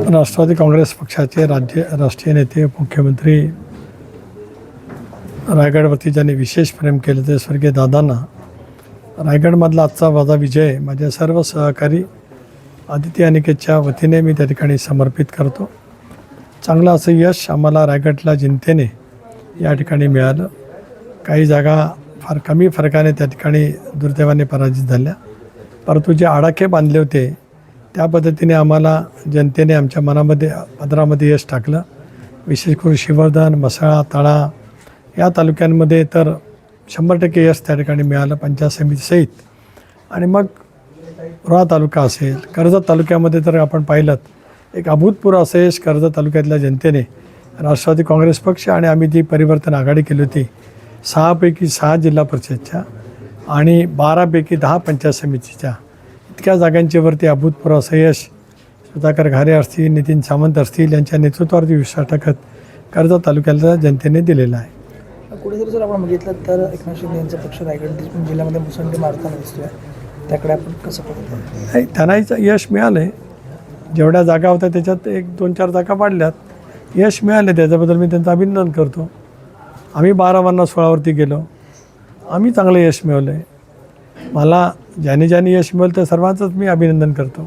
राष्ट्रवादी काँग्रेस पक्षाचे राष्ट्रीय नेते मुख्यमंत्री रायगडवरती ज्यांनी विशेष प्रेम केलं ते स्वर्गीय दादांना रायगडमधला आजचा माझा विजय माझ्या सर्व सहकारी आदित्य अनिकेतच्या वतीने मी त्या ठिकाणी समर्पित करतो. चांगलं असं यश आम्हाला रायगडला जनतेने या ठिकाणी मिळालं. काही जागा फार कमी फरकाने त्या ठिकाणी दुर्दैवाने पराजित झाल्या, परंतु जे आडाखे बांधले होते त्या पद्धतीने आम्हाला जनतेने आमच्या मनामध्ये पदरामध्ये यश टाकलं. विशेष करून श्रीवर्धन, म्हसळा, तळा या तालुक्यांमध्ये तर 100% यश त्या ठिकाणी मिळालं पंचायत समितीसहित. आणि मग रोहा तालुका असेल, कर्जत तालुक्यामध्ये तर आपण पाहिलं एक अभूतपूर्व असं यश कर्जत तालुक्यातल्या जनतेने राष्ट्रवादी काँग्रेस पक्ष आणि आम्ही जी परिवर्तन आघाडी केली होती 6 पैकी 6 जिल्हा परिषदच्या आणि 12 पैकी 10 पंचायत समितीच्या इतक्या जागांच्यावरती अभूतपूर्व असं यश सुधाकर घारे असतील, नितीन सावंत असतील यांच्या नेतृत्वावरती विश्वास टाकत कर्जत तालुक्याला जनतेने दिलेला आहे. कुठेतरी जर आपण बघितलं तर एकनाथ शिंदे यांचा पक्ष रायगड जिल्ह्यामध्ये मुसंडी मारताना दिसतोय, त्याकडे आपण कसं बघतो? नाही, त्यांनाही यश मिळालं आहे. जेवढ्या जागा होत्या त्याच्यात 1-2-4 जागा वाढल्यात, यश मिळाले, त्याच्याबद्दल मी त्यांचं अभिनंदन करतो. आम्ही 12 16वरती गेलो, आम्ही चांगलं यश मिळवलं आहे. मला ज्याने यश मिळवलं त्या सर्वांचंच मी अभिनंदन करतो.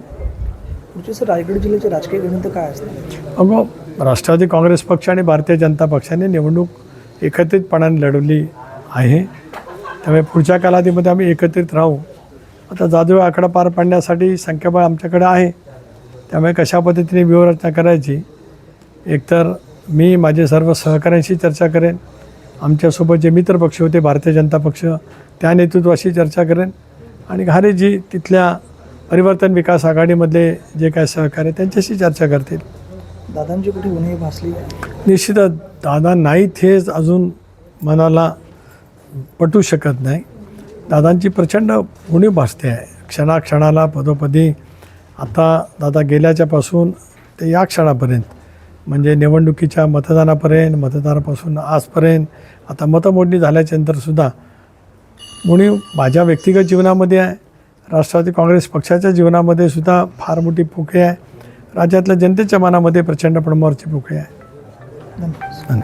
पुढचे रायगड जिल्ह्याचे राजकीय गणित काय असणार? अगो राष्ट्रवादी काँग्रेस पक्ष आणि भारतीय जनता पक्षाने निवडणूक एकत्रितपणाने लढवली आहे, त्यामुळे पुढच्या कालावधीमध्ये आम्ही एकत्रित राहू. आता जादू आकडा पार पाडण्यासाठी संख्याबळ आमच्याकडे आहे, त्यामुळे कशा पद्धतीने व्यूहरचना करायची एकतर मी माझे सर्व सहकाऱ्यांशी चर्चा करेन, आमच्यासोबत जे मित्र पक्ष होते भारतीय जनता पक्ष त्या नेतृत्वाशी चर्चा करेन आणि घारेजी तिथल्या परिवर्तन विकास आघाडीमधले जे काय सहकार्य त्यांच्याशी चर्चा करतील. दादांची कुठे उणीव भासली? निश्चितच दादा नाहीत हेच अजून मनाला पटू शकत नाही. दादांची प्रचंड उणीव भासते आहे क्षणाक्षणाला पदोपदी. आता दादा गेल्याच्यापासून ते या क्षणापर्यंत म्हणजे निवडणुकीच्या मतदानापर्यंत, मतदानापासून आजपर्यंत, आता मतमोजणी झाल्याच्यानंतरसुद्धा उणीव माझ्या व्यक्तिगत जीवनामध्ये आहे, राष्ट्रवादी काँग्रेस पक्षाच्या जीवनामध्ये सुद्धा फार मोठी पोकळी आहे, राज्यातल्या जनतेच्या मनामध्ये प्रचंड प्रमाणावरची पोकळी आहे. धन्यवाद.